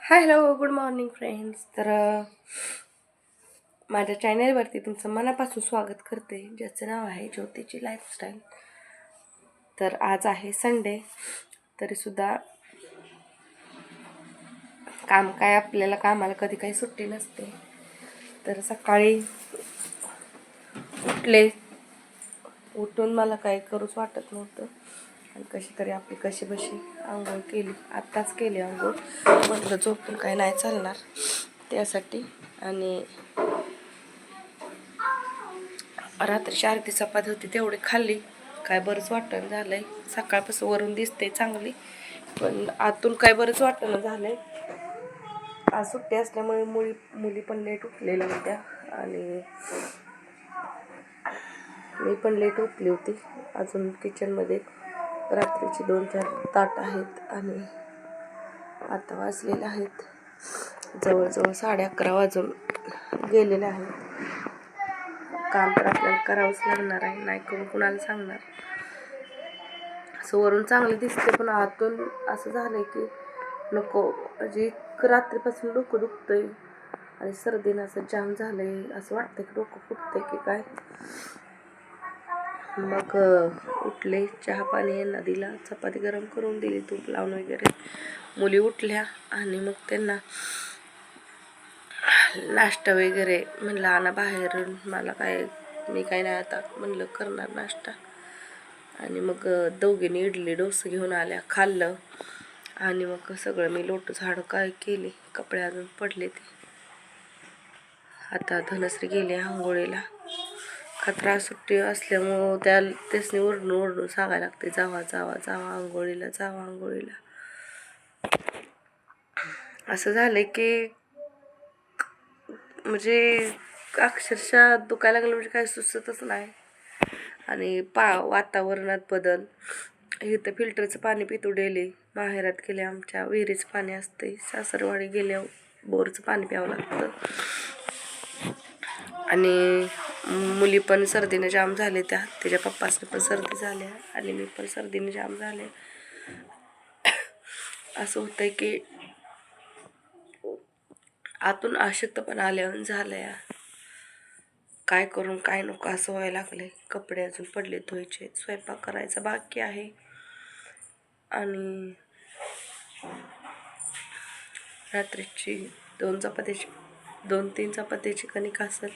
Hi hello good morning friends. माझ्या चॅनेलवरती तुमचं मनापासून स्वागत करते, ज्याचं नाव आहे ज्योतीची लाईफस्टाईल. तर आज आहे संडे, तरीसुद्धा आपल्याला कामाला कधी काही सुट्टी नसते. तर सकाळी उठून मला काही करूच वाटत नव्हतं आणि कशी तरी आपली कशी बशी आंघोळ केली. आत्ताच केली आंघोळ, म्हटलं झोपून काही नाही चालणार त्यासाठी. आणि रात्रीची अर्धी चपाती होती तेवढी खाल्ली, काय बरंच वाटणं झालंय. सकाळपासून वरून दिसते चांगली, पण आतून काय बरंच वाटणं झालंय. आज सुट्टी असल्यामुळे मुली पण लेट उठलेल्या होत्या आणि मी पण लेट उठली होती. अजून किचनमध्ये रात्रीची 2-4 ताट आहेत आणि आता वाजलेले आहेत जवळजवळ 11:30 वाजून गेलेले आहेत. काम तर आपल्याला करावंच लागणार आहे, नाही करून कुणाला सांगणार. असं वरून चांगलं दिसते, पण आतून असं झालंय की नको. म्हणजे रात्रीपासून डोकं दुखतंय आणि सर्दीनं असं जाम झालंय, असं वाटतंय की डोकं फुटतंय की काय. मग उठले, चहा पाणी यांना दिला, चपाती गरम करून दिली तूप लावून वगैरे. मुली उठल्या आणि मग त्यांना नाश्ता वगैरे म्हणलं आणा बाहेरून. मी काय नाही आता म्हणलं करणार नाश्ता. आणि मग दोघींनी इडली डोसे घेऊन आल्या, खाल्लं. आणि मग सगळं मी लोटं झाडं काय केली, कपडे अजून पडले ते. आता धनश्री गेली आंघोळीला. खतरा सुट्टी असल्यामुळं त्यासनी ओरडून सांगायला लागते, जावा जावा जावा आंघोळीला, जावा आंघोळीला. असं झालंय की म्हणजे अक्षरशः दुखायला लागलं म्हणजे काही सुचतच नाही. आणि वातावरणात बदल. इथं फिल्टरचं पाणी पितो डेली. माहेरात गेले आमच्या विहिरीचं पाणी असते, सासरवाडी गेल्या बोरचं पाणी प्यावं लागतं. आणि मुली पण सर्दीने जाम झाले, त्याच्या पप्पासने पण सर्दी झाल्या आणि मी पण सर्दीने जाम झाले. असं होतंय की आतून अशक्तपणा आल्यावर झालंय. काय करून काय नको असं व्हायला लागलंय. कपडे अजून पडले धुवायचे, स्वयंपाक करायचा बाकी आहे. आणि रात्रीची 2-3 चपात्याची कणिक असेल.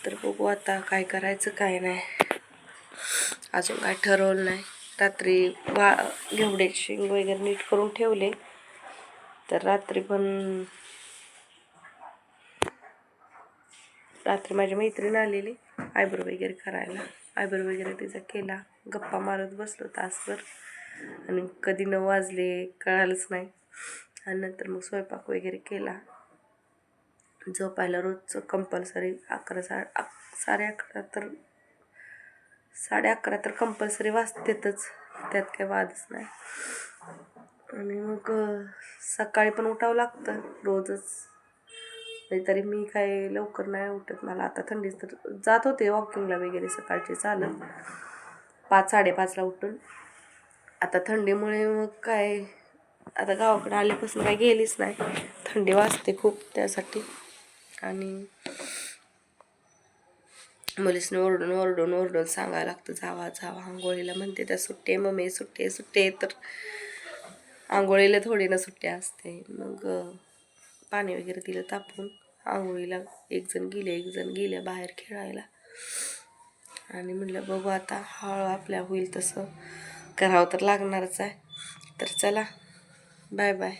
तर बघू आता काय करायचं काय नाही, अजून काय ठरवलं नाही. रात्री घेवड्याची शेंग वगैरे नीट करून ठेवले. तर रात्री माझी मैत्रीण आलेली आयब्रो वगैरे करायला. आयब्रो वगैरे तिचा केला, गप्पा मारत बसलो तासभर आणि कधी 9 वाजले कळालंच नाही. आणि नंतर मग स्वयंपाक वगैरे केला. झोपायला रोजचं कंपल्सरी 11:30 तर कंपल्सरी वाजतेतच, त्यात काही वादच नाही. आणि मग सकाळी पण उठावं लागतं रोजच. तरी मी काय लवकर नाही उठत. मला आता थंडीच तर जात होते वॉकिंगला वगैरे सकाळचे चालत 5-5:30ला उठून. आता थंडीमुळे मग काय आता गावाकडे आल्यापासून काय गेलीच नाही, थंडी वाजते खूप त्यासाठी. आणि मुलीसने ओरडून सांगायला लागतं, जावा जावा आंघोळीला. म्हणते त्या सुट्टी आहे मम्मी, सुट्टी आहे. तर आंघोळीला थोडी ना सुट्टी असते. मग पाणी वगैरे दिलं तापून. आंघोळीला एक जण गेल्या बाहेर खेळायला. आणि म्हटलं बघू आता हळू आपल्या होईल तसं करावं तर लागणारच आहे. तर चला, बाय बाय.